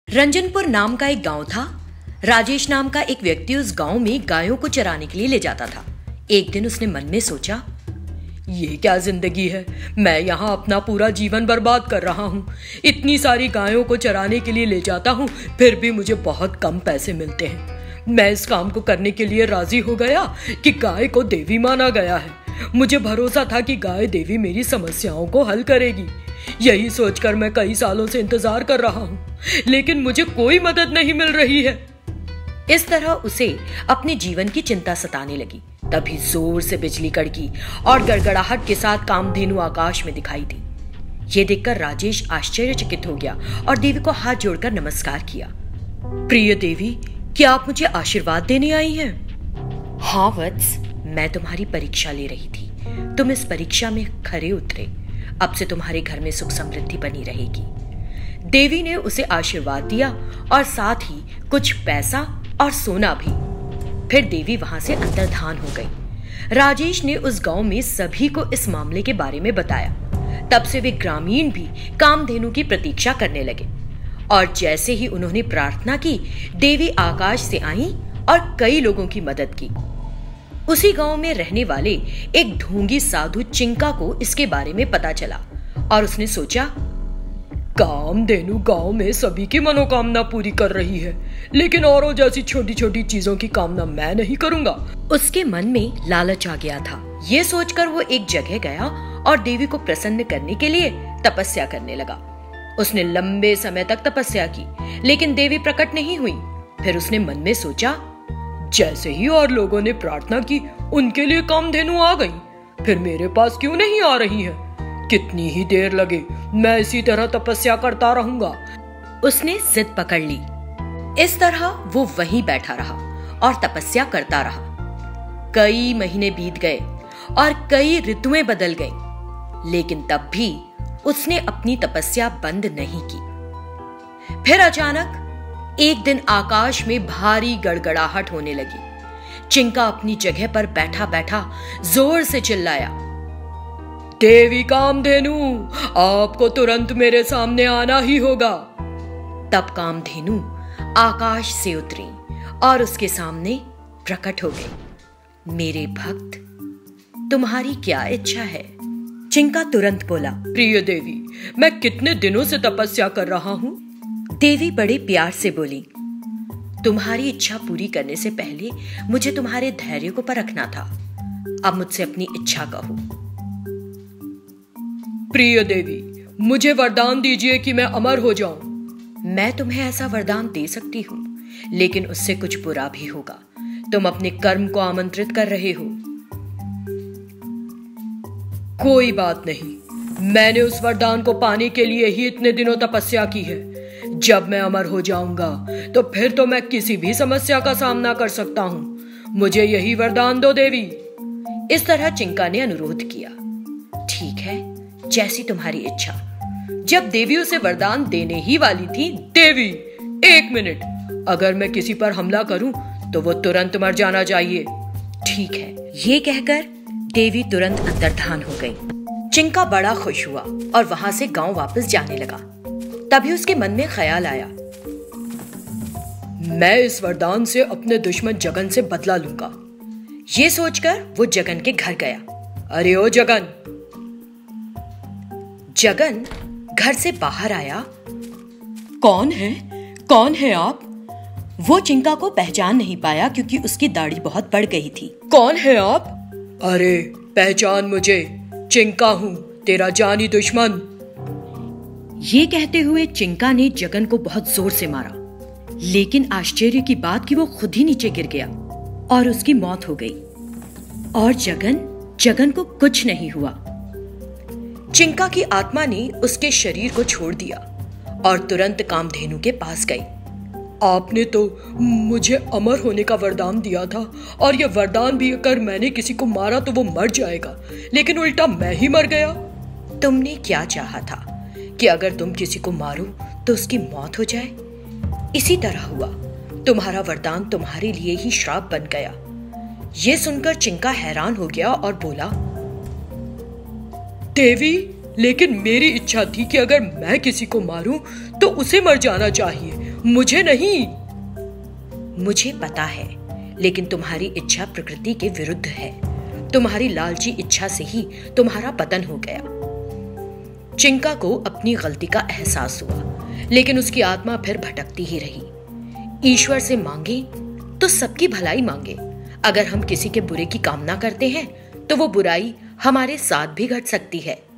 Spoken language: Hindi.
रंजनपुर नाम का एक गांव था। राजेश नाम का एक व्यक्ति उस गांव में गायों को चराने के लिए ले जाता था। एक दिन उसने मन में सोचा, ये क्या जिंदगी है, मैं यहाँ अपना पूरा जीवन बर्बाद कर रहा हूँ। इतनी सारी गायों को चराने के लिए ले जाता हूँ, फिर भी मुझे बहुत कम पैसे मिलते हैं। मैं इस काम को करने के लिए राजी हो गया कि गाय को देवी माना गया है। मुझे भरोसा था कि गाय देवी मेरी समस्याओं को हल करेगी। यही सोचकर मैं कई सालों से इंतजार कर रहा हूँ, लेकिन मुझे कोई मदद नहीं मिल रही है। इस तरह उसे अपने जीवन की चिंता सताने लगी। तभी जोर से बिजली कड़की और गड़गड़ाहट के साथ कामधेनु आकाश में दिखाई दी। ये देखकर राजेश आश्चर्यचकित हो गया और देवी को हाथ जोड़कर नमस्कार किया। प्रिय देवी, क्या आप मुझे आशीर्वाद देने आई हैं? हाँ वत्स, मैं तुम्हारी परीक्षा ले रही थी। तुम इस परीक्षा में खरे उतरे। अब से तुम्हारे घर में सुख समृद्धि बनी रहेगी। देवी ने उसे आशीर्वाद दिया और साथ ही कुछ पैसा और सोना भी। फिर देवी वहां से अंतर्धान हो गई। राजेश ने उस गांव में सभी को इस मामले के बारे में बताया। तब से वे ग्रामीण भी कामधेनु की प्रतीक्षा करने लगे और जैसे ही उन्होंने प्रार्थना की, देवी आकाश से आई और कई लोगों की मदद की। उसी गांव में रहने वाले एक ढोंगी साधु चिंका को इसके बारे में पता चला और उसने सोचा, कामधेनु गांव में सभी की मनोकामना पूरी कर रही है, लेकिन औरों जैसी छोटी छोटी चीजों की कामना मैं नहीं करूंगा। उसके मन में लालच आ गया था। ये सोचकर वो एक जगह गया और देवी को प्रसन्न करने के लिए तपस्या करने लगा। उसने लंबे समय तक तपस्या की, लेकिन देवी प्रकट नहीं हुई। फिर उसने मन में सोचा, जैसे ही और लोगों ने प्रार्थना की, उनके लिए कामधेनु आ गई, फिर मेरे पास क्यों नहीं आ रही है? कितनी ही देर लगे, मैं इसी तरह तपस्या करता रहूंगा। उसने जिद पकड़ ली। इस तरह वो वहीं बैठा रहा और तपस्या करता रहा। कई महीने बीत गए और कई ऋतुएं बदल गईं, लेकिन तब भी उसने अपनी तपस्या बंद नहीं की। फिर अचानक एक दिन आकाश में भारी गड़गड़ाहट होने लगी। चिंका अपनी जगह पर बैठा बैठा जोर से चिल्लाया, देवी कामधेनु, आपको तुरंत मेरे सामने आना ही होगा। तब कामधेनु आकाश से उतरी और उसके सामने प्रकट हो गई। मेरे भक्त, तुम्हारी क्या इच्छा है? चिंका तुरंत बोला, प्रिय देवी, मैं कितने दिनों से तपस्या कर रहा हूँ। देवी बड़े प्यार से बोली, तुम्हारी इच्छा पूरी करने से पहले मुझे तुम्हारे धैर्य को परखना था। अब मुझसे अपनी इच्छा कहो। प्रिय देवी, मुझे वरदान दीजिए कि मैं अमर हो जाऊं। मैं तुम्हें ऐसा वरदान दे सकती हूँ, लेकिन उससे कुछ बुरा भी होगा। तुम अपने कर्म को आमंत्रित कर रहे हो। कोई बात नहीं, मैंने उस वरदान को पाने के लिए ही इतने दिनों तपस्या की है। जब मैं अमर हो जाऊंगा तो फिर तो मैं किसी भी समस्या का सामना कर सकता हूँ। मुझे यही वरदान दो देवी। इस तरह चिंका ने अनुरोध किया। ठीक है, जैसी तुम्हारी इच्छा। जब देवी उसे वरदान देने ही वाली थी, देवी, एक मिनट, अगर मैं किसी पर हमला करूं तो वो तुरंत मर जाना चाहिए। ठीक है, ये कहकर देवी तुरंत अंतर्धान हो गई। चिंका बड़ा खुश हुआ और वहां से गांव वापस जाने लगा। तभी उसके मन में ख्याल आया, मैं इस वरदान से अपने दुश्मन जगन से बदला लूंगा। ये सोचकर वो जगन के घर गया। अरे ओ जगन! जगन घर से बाहर आया। कौन है? कौन है आप? वो चिंका को पहचान नहीं पाया क्योंकि उसकी दाढ़ी बहुत बढ़ गई थी। कौन है आप? अरे पहचान मुझे, चिंका हूं, तेरा जानी दुश्मन। ये कहते हुए चिंका ने जगन को बहुत जोर से मारा, लेकिन आश्चर्य की बात कि वो खुद ही नीचे गिर गया और उसकी मौत हो गई। और जगन को कुछ नहीं हुआ। चिंका की आत्मा ने उसके शरीर को छोड़ दिया और तुरंत कामधेनु के पास गई। आपने तो मुझे अमर होने का वरदान दिया था, और यह वरदान भी अगर मैंने किसी को मारा तो वो मर जाएगा, लेकिन उल्टा मैं ही मर गया। तुमने क्या चाहा था कि अगर तुम किसी को मारो तो उसकी मौत हो जाए? इसी तरह हुआ। तुम्हारा वरदान तुम्हारे लिए ही श्राप बन गया। यह सुनकर चिंका हैरान हो गया और बोला, देवी, लेकिन मेरी इच्छा थी कि अगर मैं किसी को मारूं तो उसे मर जाना चाहिए, मुझे नहीं। मुझे पता है, लेकिन तुम्हारी इच्छा प्रकृति के विरुद्ध है। तुम्हारी लालची इच्छा से ही तुम्हारा पतन हो गया। चिंका को अपनी गलती का एहसास हुआ, लेकिन उसकी आत्मा फिर भटकती ही रही। ईश्वर से मांगे तो सबकी भलाई मांगे। अगर हम किसी के बुरे की कामना करते हैं तो वो बुराई हमारे साथ भी घट सकती है।